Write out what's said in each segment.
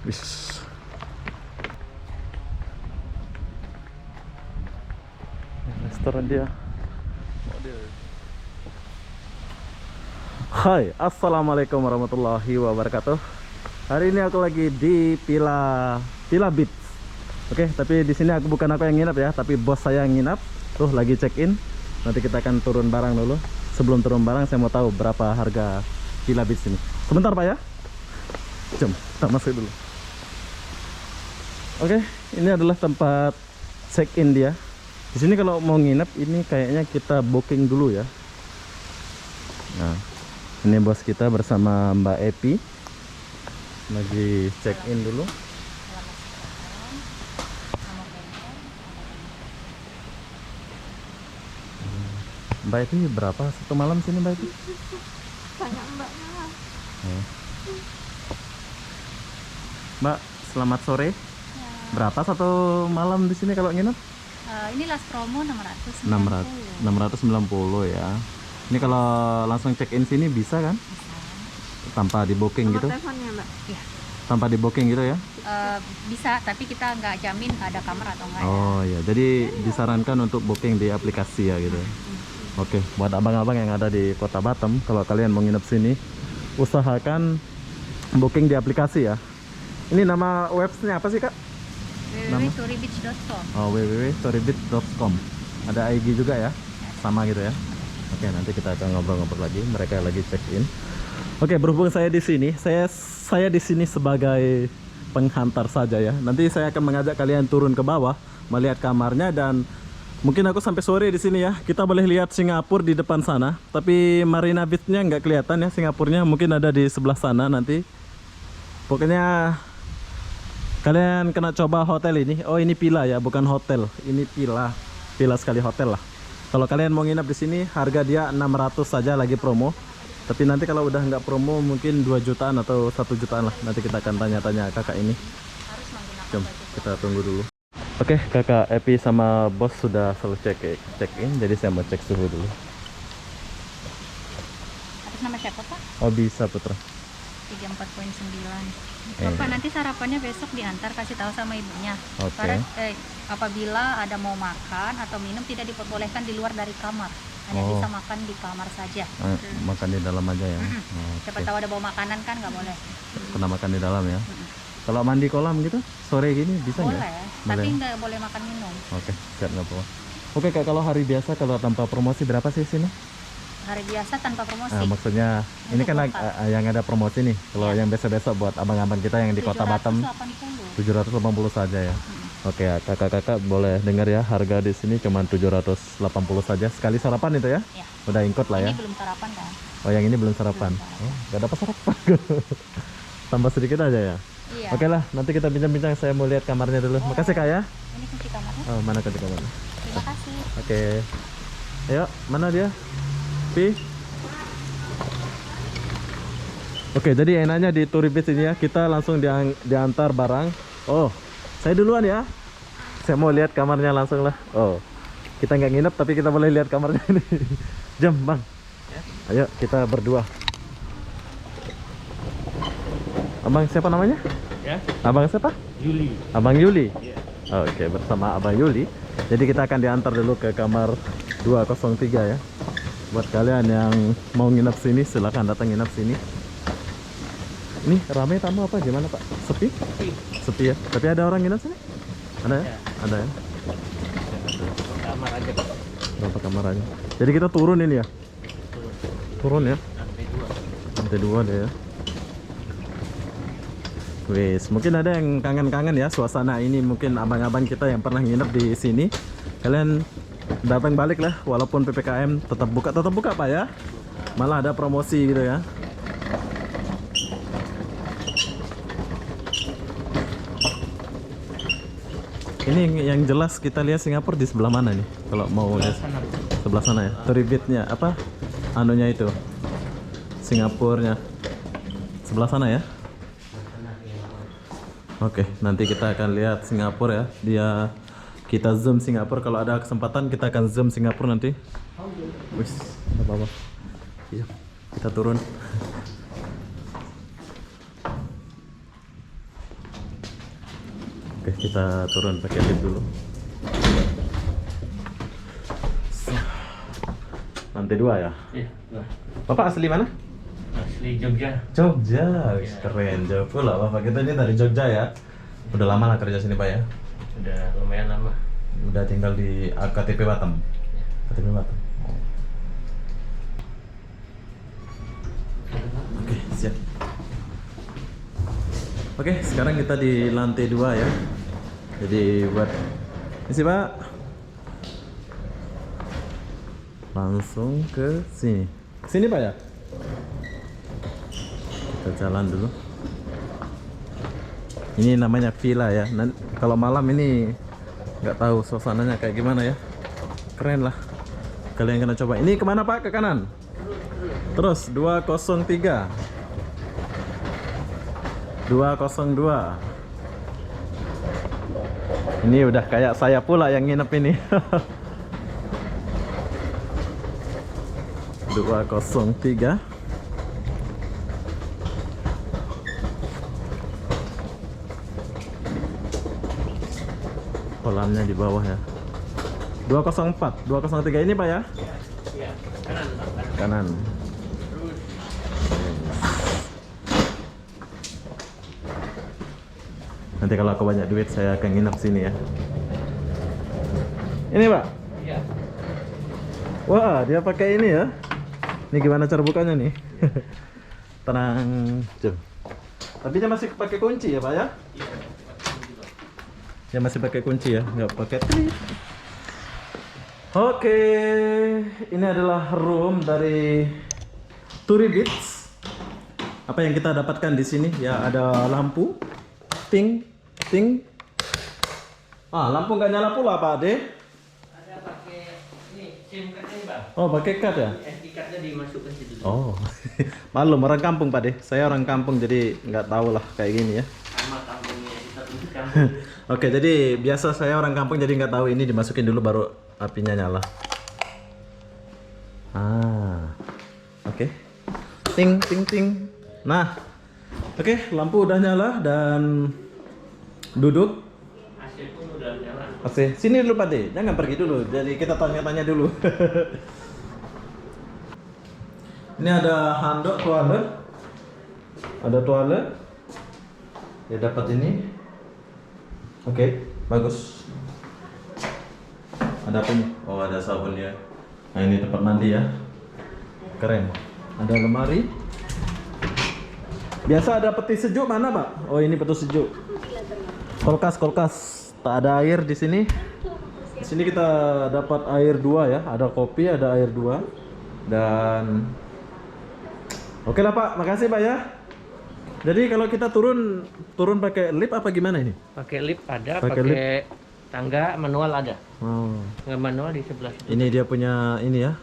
Wis. Restoran dia. Hai, assalamualaikum warahmatullahi wabarakatuh. Hari ini aku lagi di Pila Beach. Oke, tapi di sini bukan aku yang nginap ya, tapi bos saya yang nginap. Tuh lagi check in. Nanti kita akan turun barang dulu. Sebelum turun barang, saya mau tahu berapa harga Pila Beach ini. Sebentar Pak ya. Jom, kita masuk dulu. Oke, ini adalah tempat check in dia. Di sini kalau mau nginep ini kayaknya kita booking dulu ya. Nah, ini bos kita bersama Mbak Epi lagi check in dulu. Mbak Epi berapa satu malam sini Mbak Epi? Banyak mbaknya. Mbak, selamat sore. Ya. Berapa satu malam di sini kalau nginep? Ini last promo 690. 690 ya. Ini kalau langsung check in sini bisa kan? Bisa. Tanpa di booking gitu? Teleponnya mbak? Iya. Tanpa di booking gitu ya? Bisa, tapi kita nggak jamin ada kamar atau enggak. Oh ya, jadi disarankan untuk booking di aplikasi ya gitu. Oke, buat abang-abang yang ada di Kota Batam, kalau kalian mau nginep sini, usahakan booking di aplikasi ya. Ini nama websnya apa sih kak? www.torybeach.com. Oh, www.torybeach.com. Ada IG juga ya? Sama gitu ya? Oke, nanti kita akan ngobrol-ngobrol lagi. Mereka lagi check in. Oke, berhubung saya di sini, saya di sini sebagai penghantar saja ya. Nanti saya akan mengajak kalian turun ke bawah, melihat kamarnya, dan mungkin aku sampai sore di sini ya. Kita boleh lihat Singapura di depan sana, tapi Marina Beach-nya nggak kelihatan ya. Singapurnya mungkin ada di sebelah sana nanti. Pokoknya kalian kena coba hotel ini. Oh, ini Pila ya, bukan hotel. Ini Pila. Pila sekali hotel lah. Kalau kalian mau nginap di sini, harga dia 600 saja lagi promo. Tapi nanti kalau udah nggak promo mungkin 2 jutaan atau 1 jutaan lah. Nanti kita akan tanya-tanya kakak ini. Harus menggunakan Jom, baju. kita tunggu dulu. Oke, kakak Epi sama bos sudah selesai check in. Jadi saya mau cek suhu dulu. Atas nama siapa pak? Oh, bisa Putra. 34.9. Bapak nanti sarapannya besok diantar, kasih tahu sama ibunya. Oke. Karena apabila ada mau makan atau minum tidak diperbolehkan di luar dari kamar. Hanya Oh. bisa makan di kamar saja. Makan di dalam aja ya. Siapa Oke. tahu ada bawa makanan kan nggak boleh. Pernah makan di dalam ya. Kalau mandi kolam gitu sore gini bisa nggak? Boleh, Boleh. tapi nggak boleh makan minum. Oke, siap nggak apa-apa. Oke kak, kalau hari biasa kalau tanpa promosi berapa sih sini? Hari biasa tanpa promosi. Maksudnya ini kan yang ada promosi nih. Kalau yang biasa-biasa buat abang-abang kita yang di Kota Batam 780 saja ya. Oke ya, kakak-kakak boleh dengar ya, harga di sini cuma 780 saja sekali sarapan itu ya. Ya. Udah include lah ya. Ini belum sarapan kan? Oh, yang ini belum sarapan. Belum Oh, gak dapat sarapan. Tambah sedikit aja ya. Iya. Oke lah, nanti kita bincang-bincang. Saya mau lihat kamarnya dulu. Makasih kak ya. Ini kunci kamarnya. Oh, mana kunci kamarnya? Terima kasih. Oke. Ayo, mana dia? Pi. Oke, jadi enaknya di Tory Beach ini ya, kita langsung diantar barang. Oh, saya duluan ya. Saya mau lihat kamarnya langsung lah. Oh, kita nggak nginep tapi kita boleh lihat kamarnya ini. Jom bang. Ayo kita berdua. Abang siapa namanya? Ya, Abang siapa? Yuli. Abang Yuli. Iya. Oke, bersama Abang Yuli. Jadi kita akan diantar dulu ke kamar 203 ya. Buat kalian yang mau nginep sini, silahkan datang nginep sini. Ini ramai tamu apa gimana Pak? Sepi? Sepi ya. Tapi ada orang nginep sini? Ada ya? Ya. Ada ya. Kamar aja Pak. Berapa kamar aja? Jadi kita turun ini ya? Turun ya? Lantai 2. Lantai 2 deh ya. Wis, mungkin ada yang kangen-kangen ya suasana ini. Mungkin abang-abang kita yang pernah nginep di sini, kalian datang balik lah. Walaupun PPKM tetap buka Pak ya. Malah ada promosi gitu ya. Ini yang jelas kita lihat Singapura di sebelah mana nih? Kalau mau lihat sebelah sana ya. Tory Beach-nya apa? Anunya itu. Singapurnya. Sebelah sana ya. Oke, nanti kita akan lihat Singapura ya. Kita zoom Singapura, kalau ada kesempatan kita akan zoom Singapura nanti. Wis, apa-apa. Iya, kita turun. Oke, kita turun pakai lift dulu. Lantai 2 ya? Iya. Bapak asli mana? Asli Jogja. Jogja, wis keren. Jauh pula Bapak kita ini dari Jogja ya. Udah lama lah kerja sini Pak ya? Udah lumayan lama. Udah tinggal di KTP Batam. KTP Batam. Oke, siap. Oke, sekarang kita di lantai 2 ya. Jadi buat ini sih Pak. Langsung ke sini. Sini Pak ya? Kita jalan dulu. Ini namanya villa ya. Nanti kalau malam ini nggak tahu suasananya kayak gimana ya. Keren lah. Kalian kena coba. Ini kemana Pak? Ke kanan. Terus 203. 202. Ini udah kayak saya pula yang nginep ini. 203. Kolamnya di bawah ya. 204, 203 ini Pak ya? Iya, kanan, Pak. Kanan. Nanti kalau aku banyak duit saya akan nginep sini ya. Ini Pak. Iya. Wah, dia pakai ini ya. Ini gimana cara bukanya nih? Tenang. Jom. Tapi dia masih pakai kunci ya Pak ya? Iya. Dia masih pakai kunci ya, nggak pakai klip. Oke, ini adalah room dari Turi Beach. Apa yang kita dapatkan di sini? Ya ada lampu, ting, ting. Lampu nggak nyala pula Pak Ade. Ada pakai ini SIM card ini, Bang. Oh, pakai card ya? SD card-nya dimasukkan situ. Oh, malum orang kampung Pak De. Saya orang kampung jadi nggak tahu lah kayak gini ya. Sama kampungnya kita tuntut kampung. Oke, jadi biasa saya orang kampung jadi nggak tahu ini dimasukin dulu baru apinya nyala. Oke. Ting ting ting. Nah, oke, lampu udah nyala dan duduk. AC pun udah nyala. Oke, sini dulu Pak De. Jangan pergi dulu. Jadi kita tanya-tanya dulu. Ini ada handuk toilet. Ada toilet. Ya dapat ini. Oke, bagus. Ada apa nih? Oh, ada sabun ya. Nah, ini tempat mandi ya. Keren. Ada lemari. Biasa ada peti sejuk mana, Pak? Oh, ini peti sejuk. Kulkas. Tak ada air di sini. Di sini kita dapat air 2 ya. Ada kopi, ada air 2. Dan oke lah, Pak. Makasih, Pak ya. Jadi kalau kita turun pakai lift apa gimana ini? Pakai lift ada, Pakai pakai tangga manual ada. Oh. Nggak manual di sebelah situ. Ini dia punya ini ya,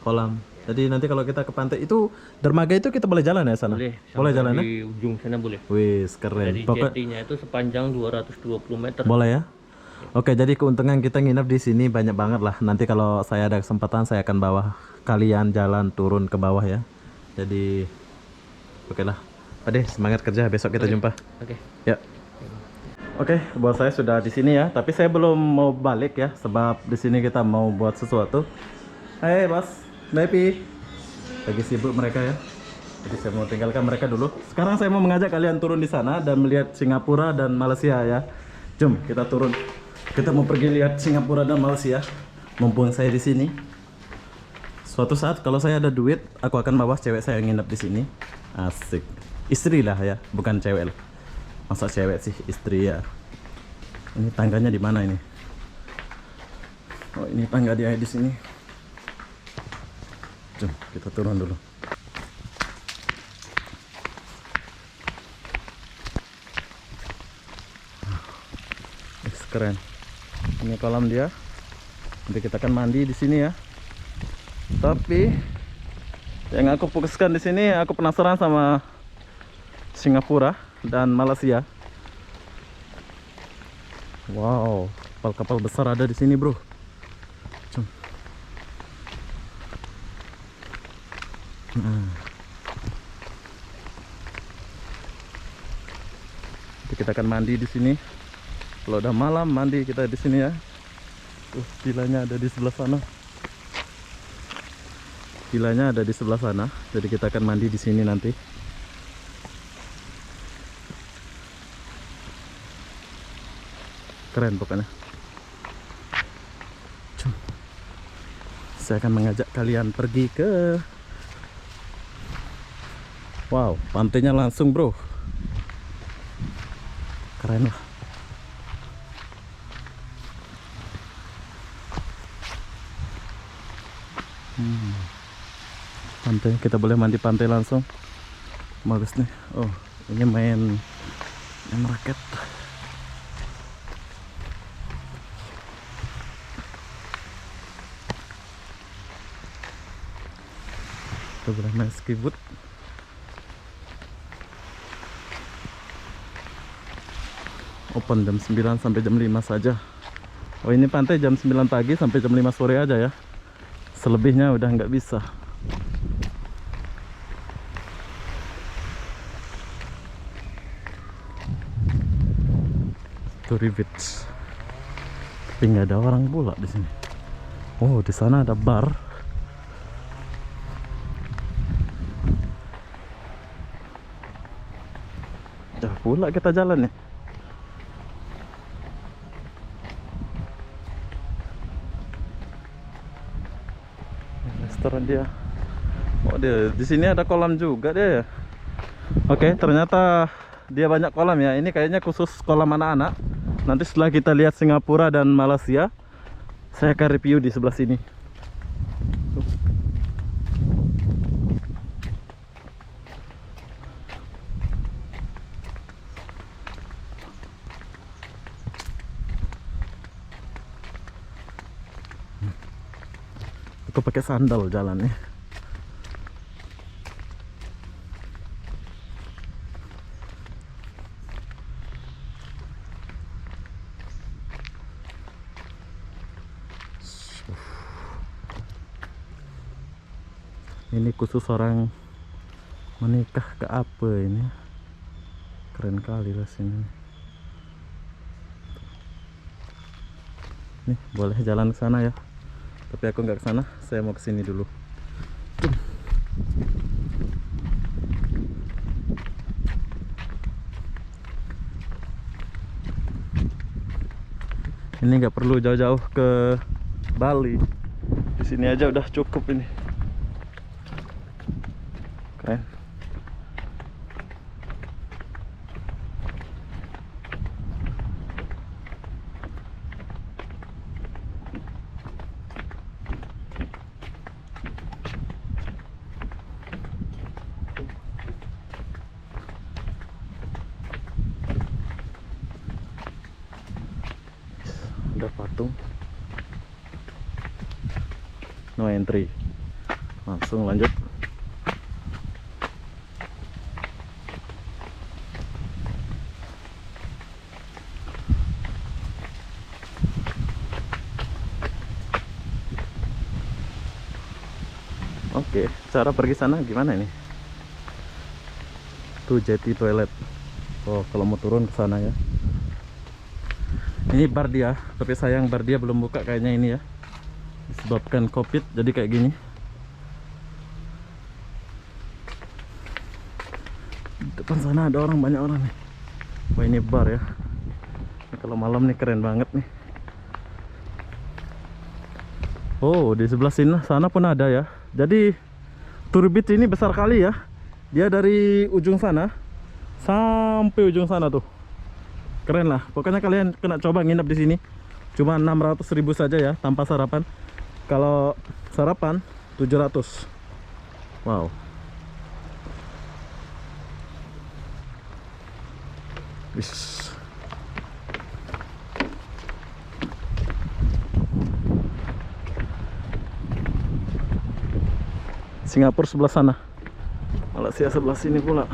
kolam. Jadi nanti kalau kita ke pantai itu dermaga itu kita boleh jalan ya sana? Boleh. Boleh Sampai jalan ya? di ujung sana boleh. Wis, keren. Dari jetinya itu sepanjang 220 meter. Boleh ya? Oke, jadi keuntungan kita nginep di sini banyak banget lah. Nanti kalau saya ada kesempatan saya akan bawa kalian jalan turun ke bawah ya. Jadi oke lah. Pak De, semangat kerja, besok kita jumpa. Oke. Ya. Oke, buat saya sudah di sini ya, tapi saya belum mau balik ya, sebab di sini kita mau buat sesuatu. Hai, Bos, Nepi. Lagi sibuk mereka ya. Jadi saya mau tinggalkan mereka dulu. Sekarang saya mau mengajak kalian turun di sana dan melihat Singapura dan Malaysia ya. Jom, kita turun. Kita mau pergi lihat Singapura dan Malaysia. Mumpung saya di sini. Suatu saat kalau saya ada duit, aku akan bawa cewek saya yang nginep di sini. Asik. Istri lah ya, bukan cewek lah. Masa cewek sih, istri ya. Ini tangganya di mana ini? Oh, ini tangga dia di sini. Jom, kita turun dulu. Keren. Ini kolam dia. Nanti kita akan mandi di sini ya. Tapi yang aku fokuskan di sini, aku penasaran sama Singapura dan Malaysia. Wow, kapal-kapal besar ada di sini, bro. Jom. Nanti kita akan mandi di sini. Kalau udah malam mandi kita di sini ya. Vilanya ada di sebelah sana. Vilanya ada di sebelah sana. Jadi kita akan mandi di sini nanti. Keren pokoknya. Saya akan mengajak kalian pergi ke, wow, pantainya langsung bro. Keren lah. Pantai, kita boleh mandi pantai langsung. Bagus nih. Oh, ini main raket. Kita boleh main ski boot. Open jam 9 sampai jam 5 saja. Oh, ini pantai jam 9 pagi sampai jam 5 sore aja ya. Selebihnya udah nggak bisa. Turi Beach. Tapi nggak ada orang pula di sini. Oh, di sana ada bar. Dah pula kita jalan ya. Restoran dia. Oh, dia di sini ada kolam juga dia ya. Oke, ternyata dia banyak kolam ya. Ini kayaknya khusus kolam anak-anak. Nanti setelah kita lihat Singapura dan Malaysia, saya akan review di sebelah sini. Aku pakai sandal jalannya. Ini khusus orang menikah ke apa ini? Keren kali lah sini. Nih, boleh jalan ke sana ya. Tapi aku nggak ke sana, saya mau ke sini dulu. Ini nggak perlu jauh-jauh ke Bali. Di sini aja udah cukup ini. Keren. Ada patung. No entry. Langsung lanjut. Oke, cara pergi sana gimana ini? Tuh jeti toilet. Oh, kalau mau turun ke sana ya. Ini bar dia, tapi sayang bar dia belum buka kayaknya ini ya. Disebabkan Covid jadi kayak gini. Depan sana ada orang, banyak orang nih. Wah, ini bar ya. Ini kalau malam nih keren banget nih. Oh, di sebelah sini sana pun ada ya. Jadi Turi Beach ini besar kali ya. Dia dari ujung sana sampai ujung sana tuh. Keren lah. Pokoknya kalian kena coba nginep di sini. Cuma 600.000 saja ya tanpa sarapan. Kalau sarapan 700. Wow. Wis. Singapura sebelah sana, Malaysia sebelah sini pula.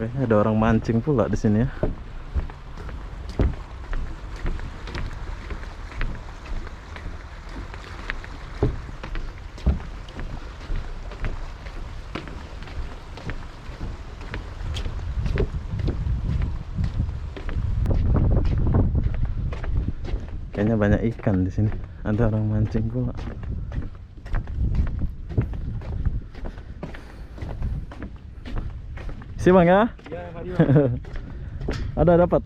Kayaknya ada orang mancing pula di sini ya. Kayaknya banyak ikan di sini. Ada orang mancing pula. Si Bang ya? Ya, Mario. Ada dapat.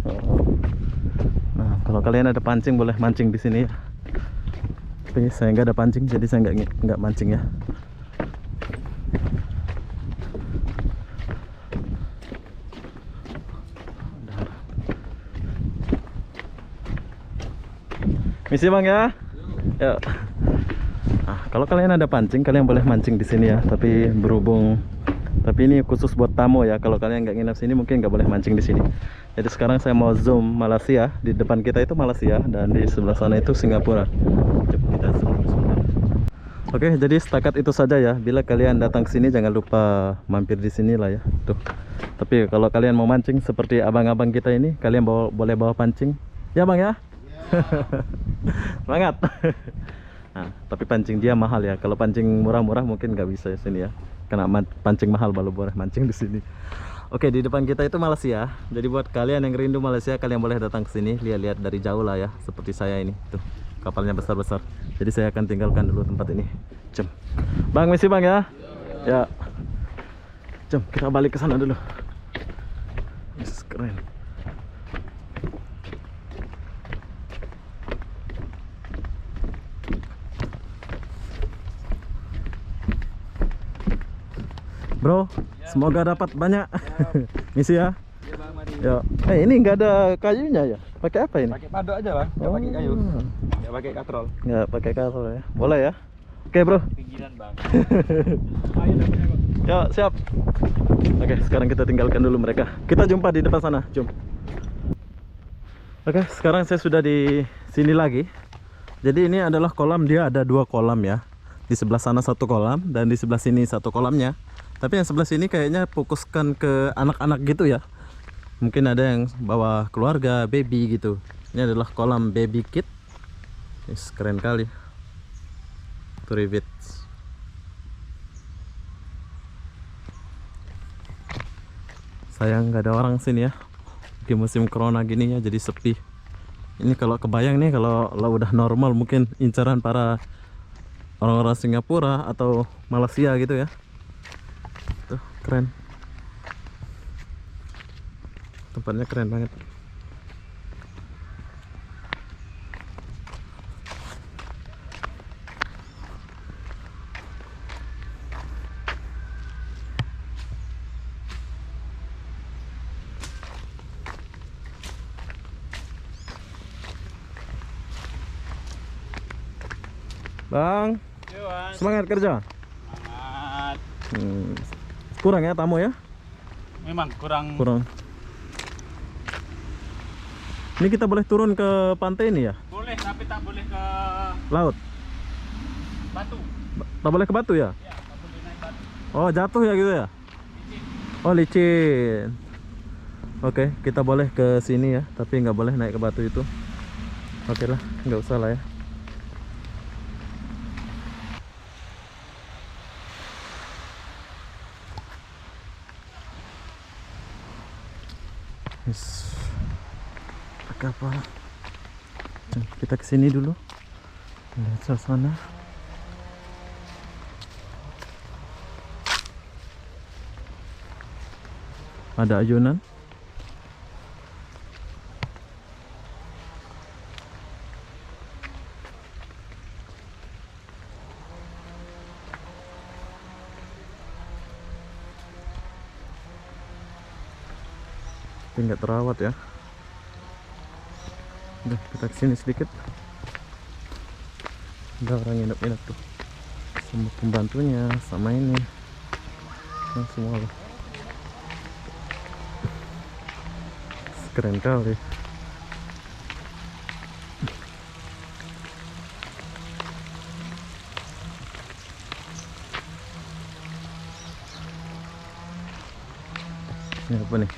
Oh. Nah, kalau kalian ada pancing boleh mancing di sini ya. Tapi saya nggak ada pancing, jadi saya nggak mancing ya. Misi Bang ya. Yuk. Nah, kalau kalian ada pancing, kalian boleh mancing di sini ya. Tapi ini khusus buat tamu ya. Kalau kalian nggak nginap sini, mungkin nggak boleh mancing di sini. Jadi sekarang saya mau zoom Malaysia. Di depan kita itu Malaysia dan di sebelah sana itu Singapura. Coba kita zoom sebentar. Oke, jadi setakat itu saja ya. Bila kalian datang ke sini, jangan lupa mampir di sini lah ya. Tuh. Tapi kalau kalian mau mancing seperti abang-abang kita ini, kalian boleh bawa pancing. Ya Bang ya. Semangat. Nah, tapi pancing dia mahal ya. Kalau pancing murah-murah mungkin nggak bisa ya sini ya. Karena pancing mahal baru boleh mancing di sini. Oke, di depan kita itu Malaysia. Jadi buat kalian yang rindu Malaysia, kalian boleh datang ke sini, lihat-lihat dari jauh lah ya. Seperti saya ini. Tuh, kapalnya besar-besar. Jadi saya akan tinggalkan dulu tempat ini. Jom. Bang, misi Bang ya. Ya. Jom, kita balik ke sana dulu. Yes, keren. Bro, semoga dapat banyak. Misi ya. Ya, Bang Mario. Ya. Ini nggak ada kayunya ya? Pakai apa ini? Pakai padok aja, Bang. Enggak pakai kayu. Enggak pakai katrol. Nggak pakai katrol ya? Boleh ya? Oke bro. Pinggiran, Bang. Ayo dapatnya, Bang. Ya siap. Oke, sekarang kita tinggalkan dulu mereka. Kita jumpa di depan sana. Jom. Oke, sekarang saya sudah di sini lagi. Jadi ini adalah kolam, dia ada 2 kolam ya. Di sebelah sana 1 kolam dan di sebelah sini 1 kolamnya. Tapi yang sebelah sini kayaknya fokuskan ke anak-anak gitu ya. Mungkin ada yang bawa keluarga, baby gitu. Ini adalah kolam baby kit. Yes, keren kali. Private. Sayang nggak ada orang sini ya. Di musim corona gini ya, jadi sepi. Ini kalau kebayang nih, kalau udah normal mungkin incaran para orang-orang Singapura atau Malaysia gitu ya. Tuh, keren. Tempatnya keren banget. Bang, Yo, Bang. semangat kerja. Semangat. Kurang ya tamu ya? Memang kurang. Ini kita boleh turun ke pantai ini ya? Boleh, tapi tak boleh ke Laut? batu. Tak boleh ke batu ya? Ya, tak boleh naik batu. Oh, jatuh ya gitu ya? Oh, licin. Oke, kita boleh ke sini ya, tapi nggak boleh naik ke batu itu. Oke lah, nggak usah lah ya. Yes. Pakai apa? Kita ke sini dulu. Lihat suasana. Ada ayunan. Tapi nggak terawat ya. Udah, kita kesini sedikit. Ada orang nginep-nginep tuh, sama pembantunya, sama ini, nah, semua loh. Keren kali. Ini apa nih?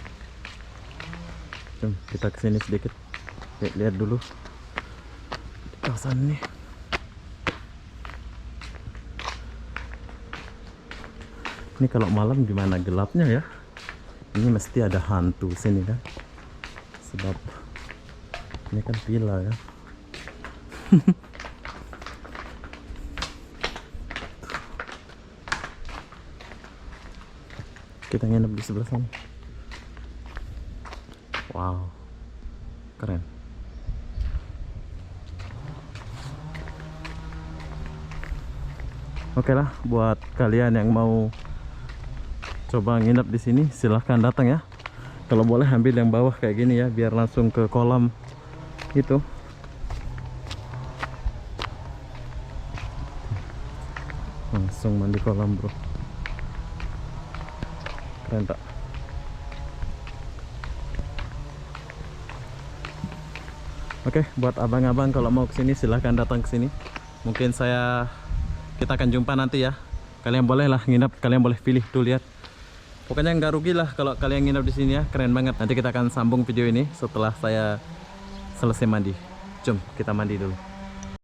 Jom kita kesini sedikit, lihat dulu kawasan ini. Ini kalau malam gimana gelapnya ya? Ini mesti ada hantu sini kan? Sebab Ini kan villa ya. Kita nginep di sebelah sana. Wow, keren. Oke lah, buat kalian yang mau coba nginep di sini silahkan datang ya. Kalau boleh ambil yang bawah kayak gini ya, biar langsung ke kolam itu. Langsung mandi kolam bro. Keren tak? Oke, buat abang-abang kalau mau kesini silahkan datang ke sini. Mungkin kita akan jumpa nanti ya. Kalian boleh lah nginep, kalian boleh pilih tuh lihat. Pokoknya nggak rugi lah kalau kalian nginep di sini ya, keren banget. Nanti kita akan sambung video ini setelah saya selesai mandi. Jom kita mandi dulu.